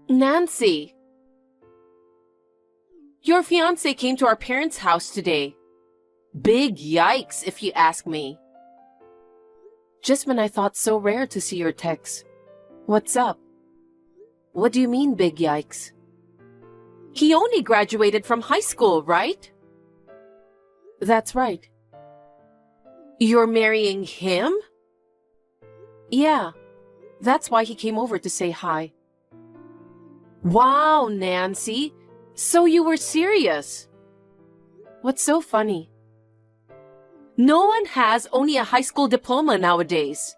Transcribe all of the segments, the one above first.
Nancy, your fiancé came to our parents' house today. Big yikes, if you ask me. Just when I thought so rare to see your text. What's up? What do you mean, big yikes? He only graduated from high school, right? That's right. You're marrying him? Yeah, that's why he came over to say hi. Wow, Nancy, so you were serious. What's so funny? No one has only a high school diploma nowadays.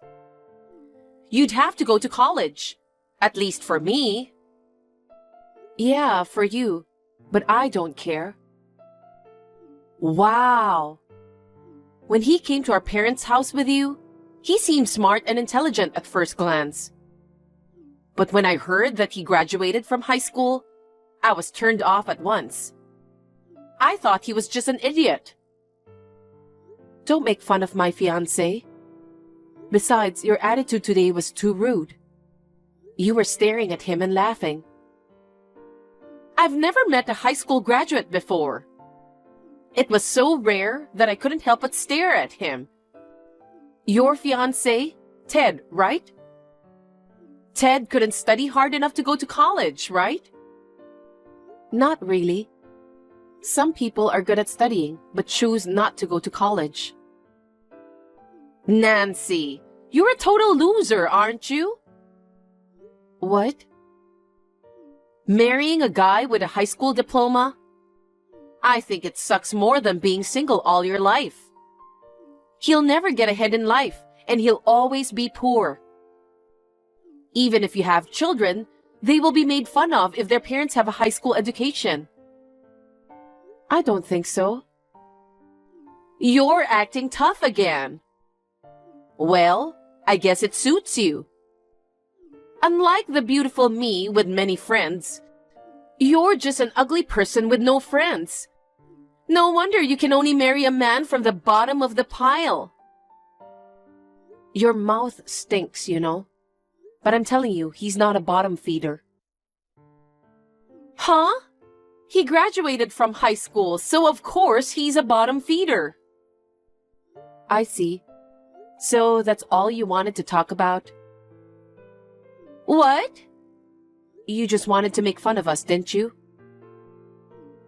You'd have to go to college, at least for me. Yeah, for you, but I don't care. Wow. When he came to our parents' house with you, he seemed smart and intelligent at first glance. But when I heard that he graduated from high school, I was turned off at once. I thought he was just an idiot. Don't make fun of my fiancé. Besides, your attitude today was too rude. You were staring at him and laughing. I've never met a high school graduate before. It was so rare that I couldn't help but stare at him. Your fiancé, Ted, right? Ted couldn't study hard enough to go to college, right? Not really. Some people are good at studying, but choose not to go to college. Nancy, you're a total loser, aren't you? What? Marrying a guy with a high school diploma? I think it sucks more than being single all your life. He'll never get ahead in life, and he'll always be poor. Even if you have children, they will be made fun of if their parents have a high school education. I don't think so. You're acting tough again. Well, I guess it suits you. Unlike the beautiful me with many friends, you're just an ugly person with no friends. No wonder you can only marry a man from the bottom of the pile. Your mouth stinks, you know. But I'm telling you, he's not a bottom feeder. Huh? He graduated from high school, so of course he's a bottom feeder. I see. So that's all you wanted to talk about? What? You just wanted to make fun of us, didn't you?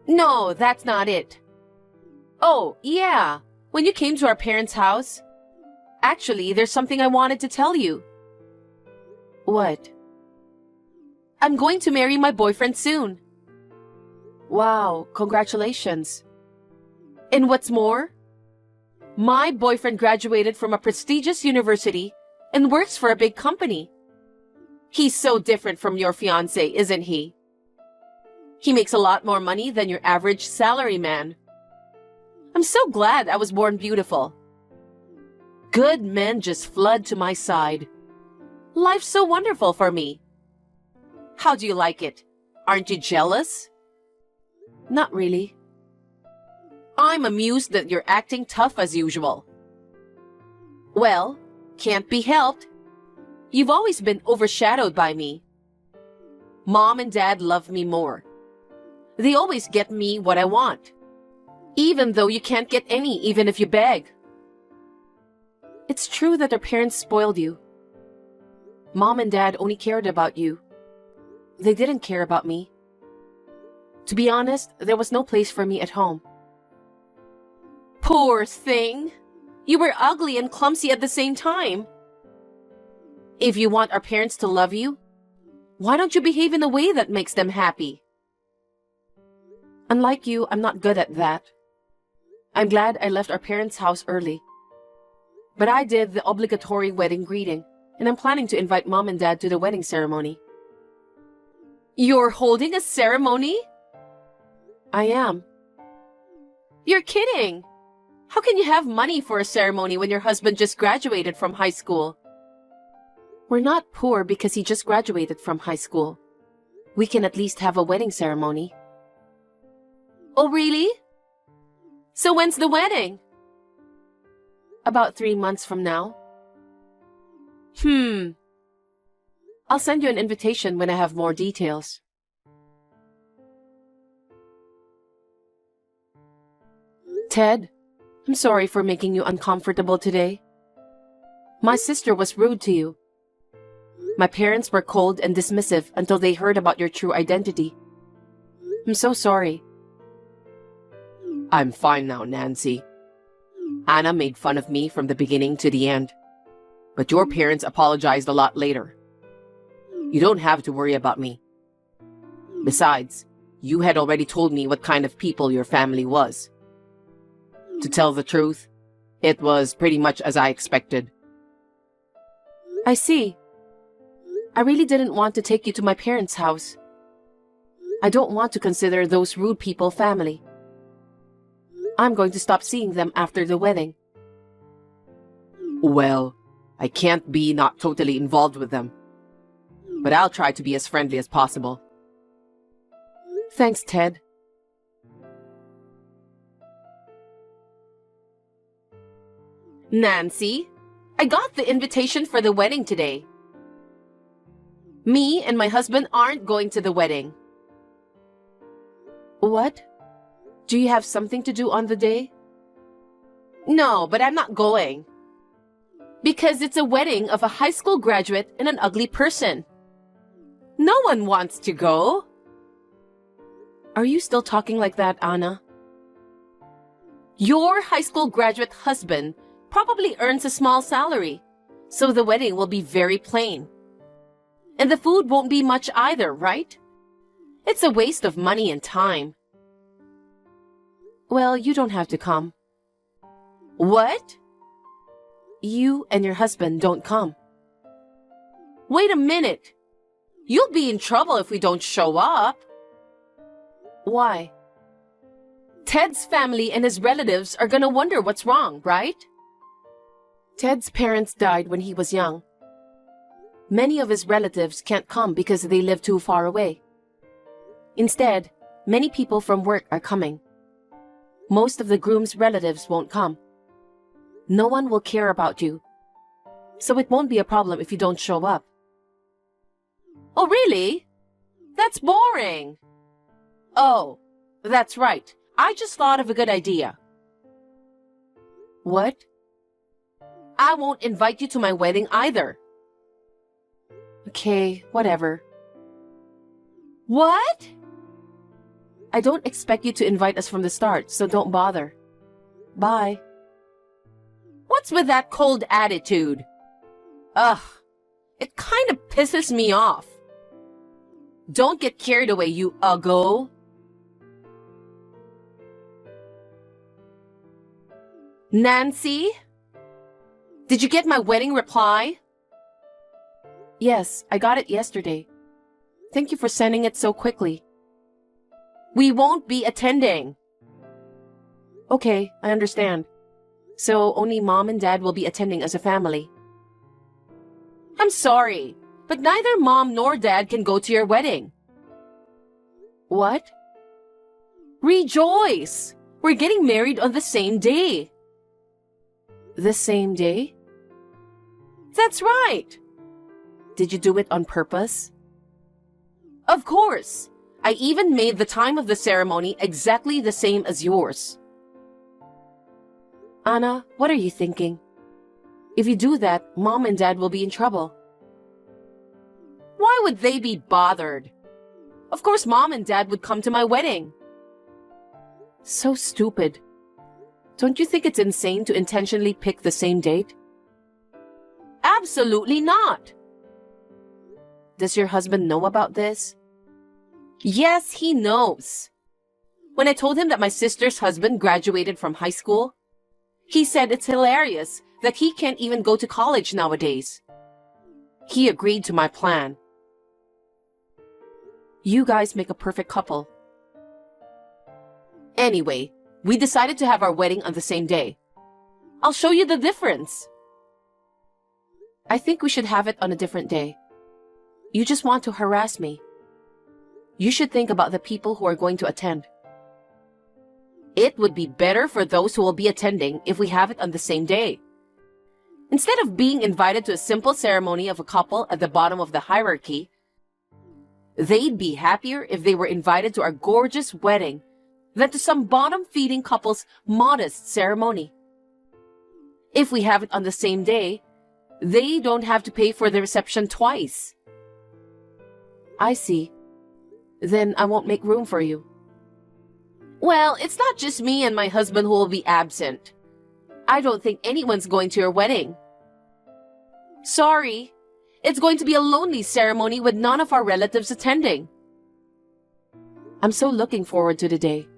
No, that's not it. Oh, yeah, when you came to our parents' house. Actually, there's something I wanted to tell you. What? I'm going to marry my boyfriend soon. Wow, congratulations. And what's more? My boyfriend graduated from a prestigious university and works for a big company. He's so different from your fiancé, isn't he? He makes a lot more money than your average salaryman. I'm so glad I was born beautiful. Good men just flood to my side. Life's so wonderful for me. How do you like it? Aren't you jealous? Not really. I'm amused that you're acting tough as usual. Well, can't be helped. You've always been overshadowed by me. Mom and Dad love me more. They always get me what I want. Even though you can't get any, even if you beg. It's true that our parents spoiled you. Mom and Dad only cared about you. They didn't care about me. To be honest, there was no place for me at home. Poor thing! You were ugly and clumsy at the same time. If you want our parents to love you, why don't you behave in a way that makes them happy? Unlike you, I'm not good at that. I'm glad I left our parents' house early. But I did the obligatory wedding greeting, and I'm planning to invite Mom and Dad to the wedding ceremony. You're holding a ceremony? I am. You're kidding! How can you have money for a ceremony when your husband just graduated from high school? We're not poor because he just graduated from high school. We can at least have a wedding ceremony. Oh, really? So when's the wedding? About 3 months from now. I'll send you an invitation when I have more details. Ted, I'm sorry for making you uncomfortable today. My sister was rude to you. My parents were cold and dismissive until they heard about your true identity. I'm so sorry. I'm fine now, Nancy. Anna made fun of me from the beginning to the end, but your parents apologized a lot later. You don't have to worry about me. Besides, you had already told me what kind of people your family was. To tell the truth, it was pretty much as I expected. I see. I really didn't want to take you to my parents' house. I don't want to consider those rude people family. I'm going to stop seeing them after the wedding. Well, I can't be not totally involved with them, but I'll try to be as friendly as possible. Thanks, Ted. Nancy, I got the invitation for the wedding today. Me and my husband aren't going to the wedding. What? Do you have something to do on the day? No, but I'm not going. Because it's a wedding of a high school graduate and an ugly person. No one wants to go. Are you still talking like that, Anna? Your high school graduate husband probably earns a small salary, so the wedding will be very plain. And the food won't be much either, right? It's a waste of money and time. Well, you don't have to come. What? You and your husband don't come. Wait a minute. You'll be in trouble if we don't show up. Why? Ted's family and his relatives are gonna wonder what's wrong, right? Ted's parents died when he was young. Many of his relatives can't come because they live too far away. Instead, many people from work are coming. Most of the groom's relatives won't come. No one will care about you, so it won't be a problem if you don't show up. Oh, really? That's boring. Oh, that's right. I just thought of a good idea. What? I won't invite you to my wedding either. Okay, whatever. What? I don't expect you to invite us from the start, so don't bother. Bye. What's with that cold attitude? Ugh, it kind of pisses me off. Don't get carried away, you uggo. Nancy? Did you get my wedding reply? Yes, I got it yesterday. Thank you for sending it so quickly. We won't be attending. Okay, I understand. So only Mom and Dad will be attending as a family. I'm sorry, but neither Mom nor Dad can go to your wedding. What? Rejoice! We're getting married on the same day. The same day? That's right. Did you do it on purpose? Of course. I even made the time of the ceremony exactly the same as yours. Anna, what are you thinking? If you do that, Mom and Dad will be in trouble. Why would they be bothered? Of course Mom and Dad would come to my wedding. So stupid. Don't you think it's insane to intentionally pick the same date? Absolutely not. Does your husband know about this? Yes, he knows. When I told him that my sister's husband graduated from high school, he said it's hilarious that he can't even go to college nowadays. He agreed to my plan. You guys make a perfect couple. Anyway, we decided to have our wedding on the same day. I'll show you the difference. I think we should have it on a different day. You just want to harass me. You should think about the people who are going to attend. It would be better for those who will be attending if we have it on the same day. Instead of being invited to a simple ceremony of a couple at the bottom of the hierarchy, they'd be happier if they were invited to our gorgeous wedding than to some bottom-feeding couple's modest ceremony. If we have it on the same day, they don't have to pay for the reception twice. I see. Then I won't make room for you. Well, it's not just me and my husband who will be absent. I don't think anyone's going to your wedding. Sorry, it's going to be a lonely ceremony with none of our relatives attending. I'm so looking forward to the day.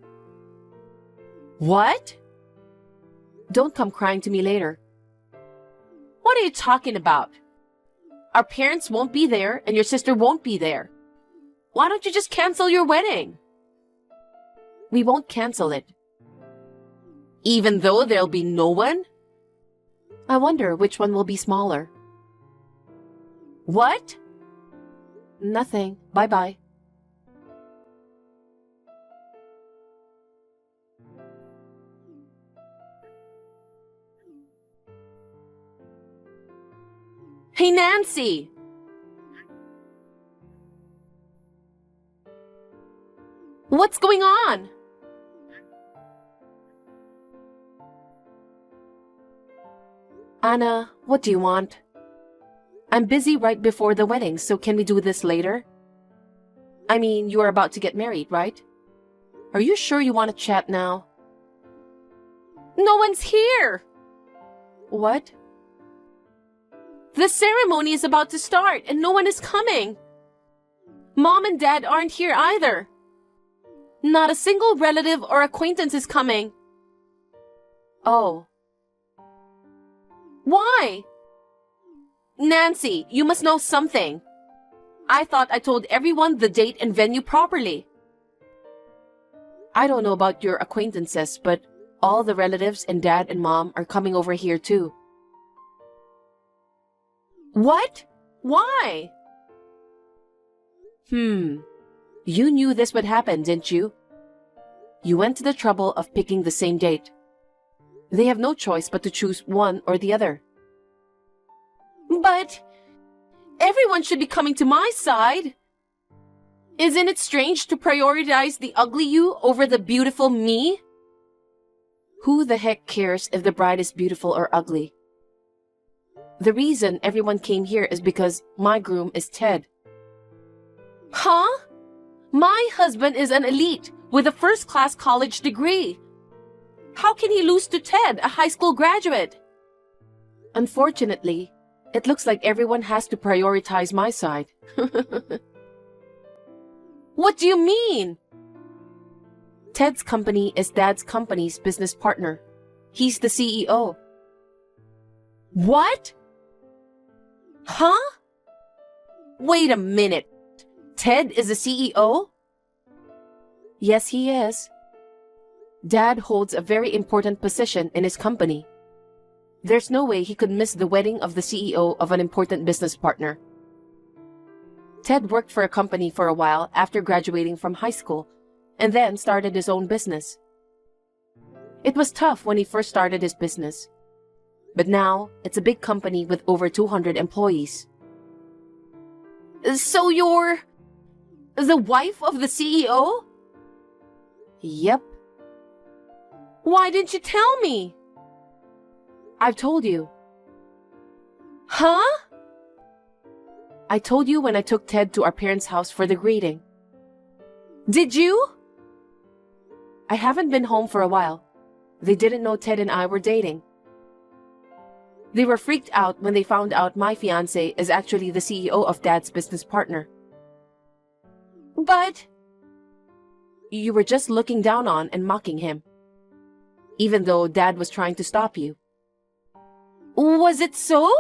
What? Don't come crying to me later. What are you talking about? Our parents won't be there and your sister won't be there. Why don't you just cancel your wedding? We won't cancel it. Even though there'll be no one? I wonder which one will be smaller. What? Nothing. Bye-bye. Hey, Nancy! What's going on? Anna, what do you want? I'm busy right before the wedding, so can we do this later? I mean, you are about to get married, right? Are you sure you want to chat now? No one's here! What? The ceremony is about to start and no one is coming. Mom and Dad aren't here either. Not a single relative or acquaintance is coming. Oh. Why? Nancy, you must know something. I thought I told everyone the date and venue properly. I don't know about your acquaintances, but all the relatives and Dad and Mom are coming over here too. What? Why? You knew this would happen, didn't you? You went to the trouble of picking the same date. They have no choice but to choose one or the other. But everyone should be coming to my side. Isn't it strange to prioritize the ugly you over the beautiful me? Who the heck cares if the bride is beautiful or ugly? The reason everyone came here is because my groom is Ted. Huh? My husband is an elite with a first-class college degree. How can he lose to Ted, a high school graduate? Unfortunately, it looks like everyone has to prioritize my side. What do you mean? Ted's company is Dad's company's business partner. He's the CEO. What? Huh? Wait a minute. Ted is the CEO? Yes, he is. Dad holds a very important position in his company. There's no way he could miss the wedding of the CEO of an important business partner. Ted worked for a company for a while after graduating from high school, and then started his own business. It was tough when he first started his business, but now it's a big company with over 200 employees. So you're the wife of the CEO? Yep. Why didn't you tell me? I've told you. Huh? I told you when I took Ted to our parents' house for the greeting. Did you? I haven't been home for a while. They didn't know Ted and I were dating. They were freaked out when they found out my fiancé is actually the CEO of Dad's business partner. But you were just looking down on and mocking him, even though Dad was trying to stop you. Was it so?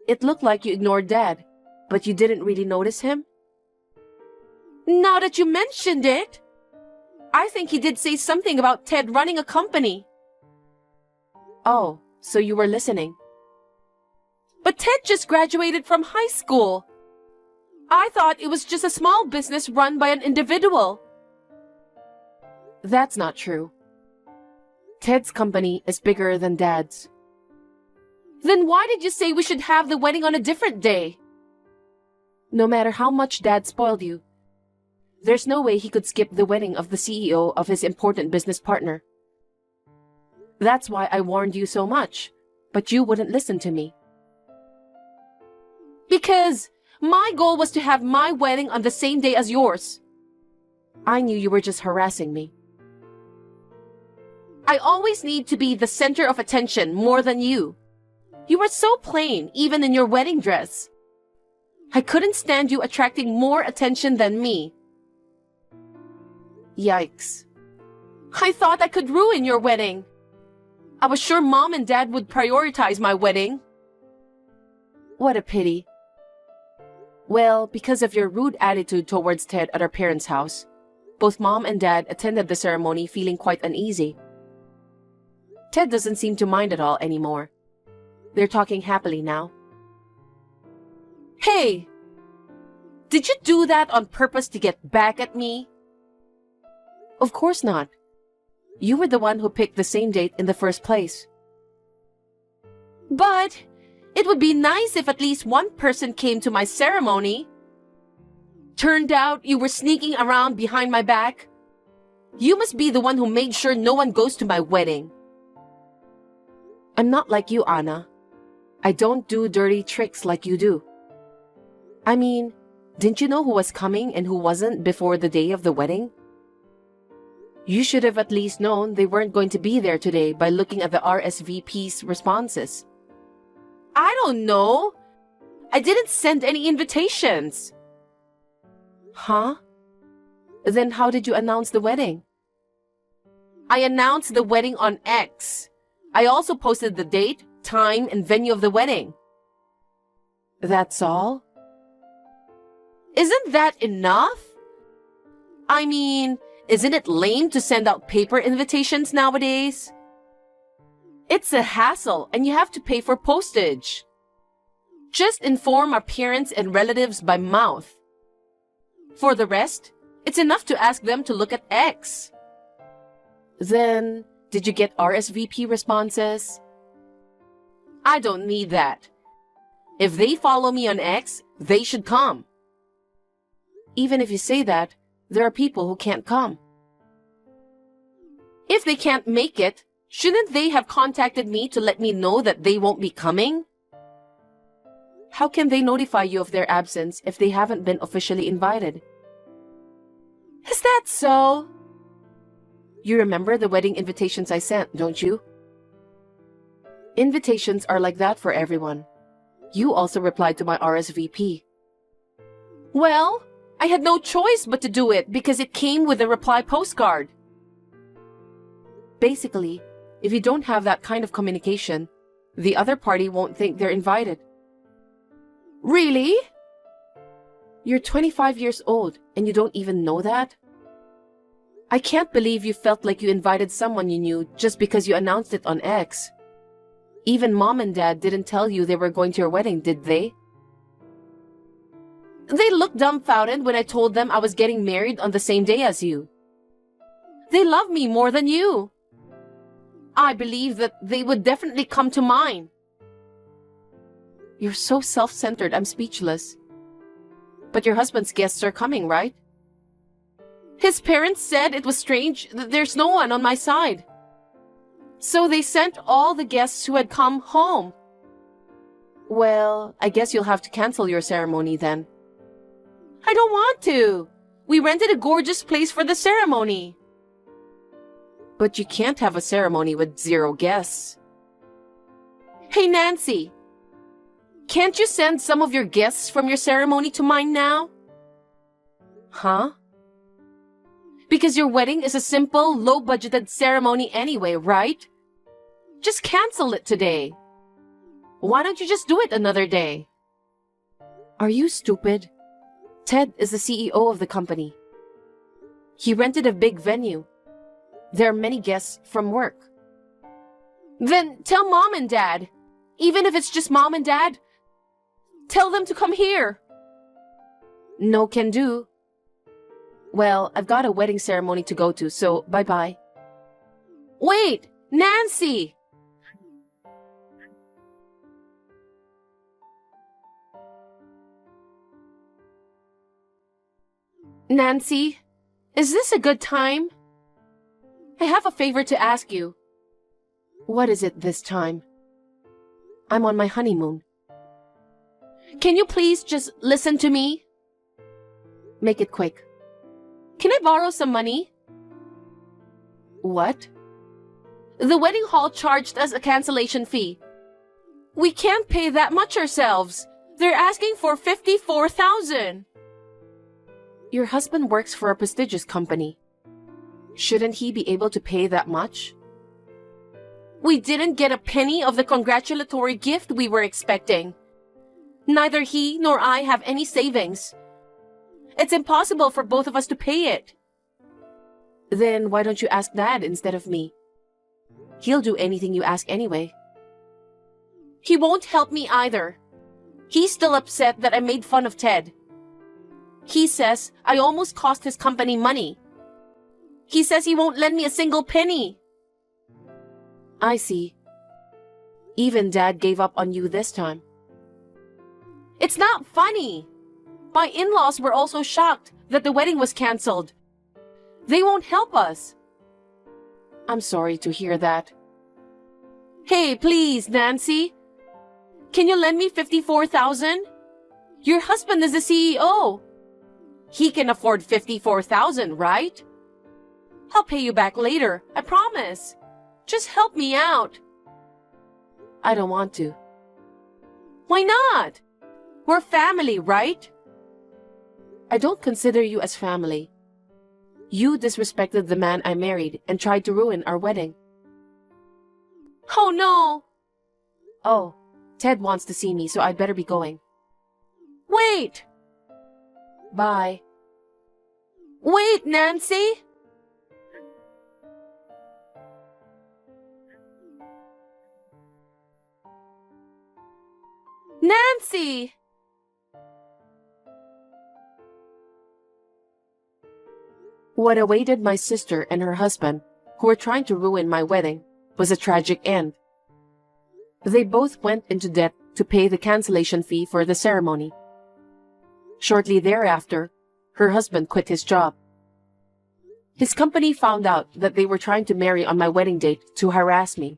It looked like you ignored Dad, but you didn't really notice him. Now that you mentioned it, I think he did say something about Ted running a company. Oh, so you were listening. But Ted just graduated from high school. I thought it was just a small business run by an individual. That's not true. Ted's company is bigger than Dad's. Then why did you say we should have the wedding on a different day? No matter how much Dad spoiled you, there's no way he could skip the wedding of the CEO of his important business partner. That's why I warned you so much, but you wouldn't listen to me. Because my goal was to have my wedding on the same day as yours. I knew you were just harassing me. I always need to be the center of attention more than you. You were so plain, even in your wedding dress. I couldn't stand you attracting more attention than me. Yikes. I thought I could ruin your wedding. I was sure Mom and Dad would prioritize my wedding. What a pity. Well, because of your rude attitude towards Ted at our parents' house, both Mom and Dad attended the ceremony feeling quite uneasy. Ted doesn't seem to mind at all anymore. They're talking happily now. Hey! Did you do that on purpose to get back at me? Of course not. You were the one who picked the same date in the first place. But it would be nice if at least one person came to my ceremony. Turned out you were sneaking around behind my back. You must be the one who made sure no one goes to my wedding. I'm not like you, Anna. I don't do dirty tricks like you do. I mean, didn't you know who was coming and who wasn't before the day of the wedding? You should have at least known they weren't going to be there today by looking at the RSVP's responses. I don't know. I didn't send any invitations. Huh? Then how did you announce the wedding? I announced the wedding on X. I also posted the date, time, and venue of the wedding. That's all? Isn't that enough? I mean, isn't it lame to send out paper invitations nowadays? It's a hassle and you have to pay for postage. Just inform our parents and relatives by mouth. For the rest, it's enough to ask them to look at X. Then, did you get RSVP responses? I don't need that. If they follow me on X, they should come. Even if you say that, there are people who can't come. If they can't make it, shouldn't they have contacted me to let me know that they won't be coming? How can they notify you of their absence if they haven't been officially invited? Is that so? You remember the wedding invitations I sent, don't you? Invitations are like that for everyone. You also replied to my RSVP. Well, I had no choice but to do it because it came with a reply postcard. Basically, if you don't have that kind of communication, the other party won't think they're invited. Really? You're 25 years old and you don't even know that? I can't believe you felt like you invited someone you knew just because you announced it on X. Even Mom and Dad didn't tell you they were going to your wedding, did they? They looked dumbfounded when I told them I was getting married on the same day as you. They love me more than you. I believe that they would definitely come to mine. You're so self-centered, I'm speechless. But your husband's guests are coming, right? His parents said it was strange that there's no one on my side. So they sent all the guests who had come home. Well, I guess you'll have to cancel your ceremony then. I don't want to. We rented a gorgeous place for the ceremony. But you can't have a ceremony with 0 guests. Hey, Nancy. Can't you send some of your guests from your ceremony to mine now? Huh? Because your wedding is a simple, low-budgeted ceremony anyway, right? Just cancel it today. Why don't you just do it another day? Are you stupid? Ted is the CEO of the company. He rented a big venue. There are many guests from work. Then tell Mom and Dad. Even if it's just Mom and Dad, tell them to come here. No can do. Well, I've got a wedding ceremony to go to, so bye-bye. Wait, Nancy! Nancy, is this a good time? I have a favor to ask you. What is it this time? I'm on my honeymoon. Can you please just listen to me? Make it quick. Can I borrow some money? What? The wedding hall charged us a cancellation fee. We can't pay that much ourselves. They're asking for $54,000. Your husband works for a prestigious company. Shouldn't he be able to pay that much? We didn't get a penny of the congratulatory gift we were expecting. Neither he nor I have any savings. It's impossible for both of us to pay it. Then why don't you ask Dad instead of me? He'll do anything you ask anyway. He won't help me either. He's still upset that I made fun of Ted. He says I almost cost his company money. He says he won't lend me a single penny. I see. Even Dad gave up on you this time. It's not funny. My in-laws were also shocked that the wedding was canceled. They won't help us. I'm sorry to hear that. Hey, please, Nancy. Can you lend me $54,000? Your husband is the CEO. He can afford $54,000, right? I'll pay you back later, I promise. Just help me out. I don't want to. Why not? We're family, right? I don't consider you as family. You disrespected the man I married and tried to ruin our wedding. Oh no! Oh, Ted wants to see me, so I'd better be going. Wait! Bye. Wait, Nancy! Nancy! What awaited my sister and her husband, who were trying to ruin my wedding, was a tragic end. They both went into debt to pay the cancellation fee for the ceremony. Shortly thereafter, her husband quit his job. His company found out that they were trying to marry on my wedding date to harass me.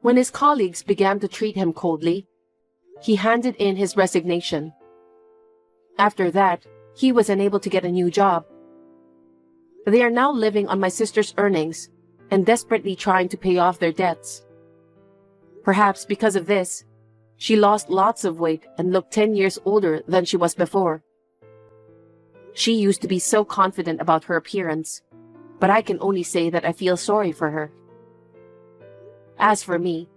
When his colleagues began to treat him coldly, he handed in his resignation. After that, he was unable to get a new job. They are now living on my sister's earnings and desperately trying to pay off their debts. Perhaps because of this, she lost lots of weight and looked 10 years older than she was before. She used to be so confident about her appearance, but I can only say that I feel sorry for her. As for me,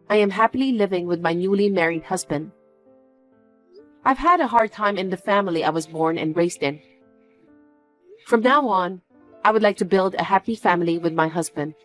I am happily living with my newly married husband. I've had a hard time in the family I was born and raised in. From now on, I would like to build a happy family with my husband.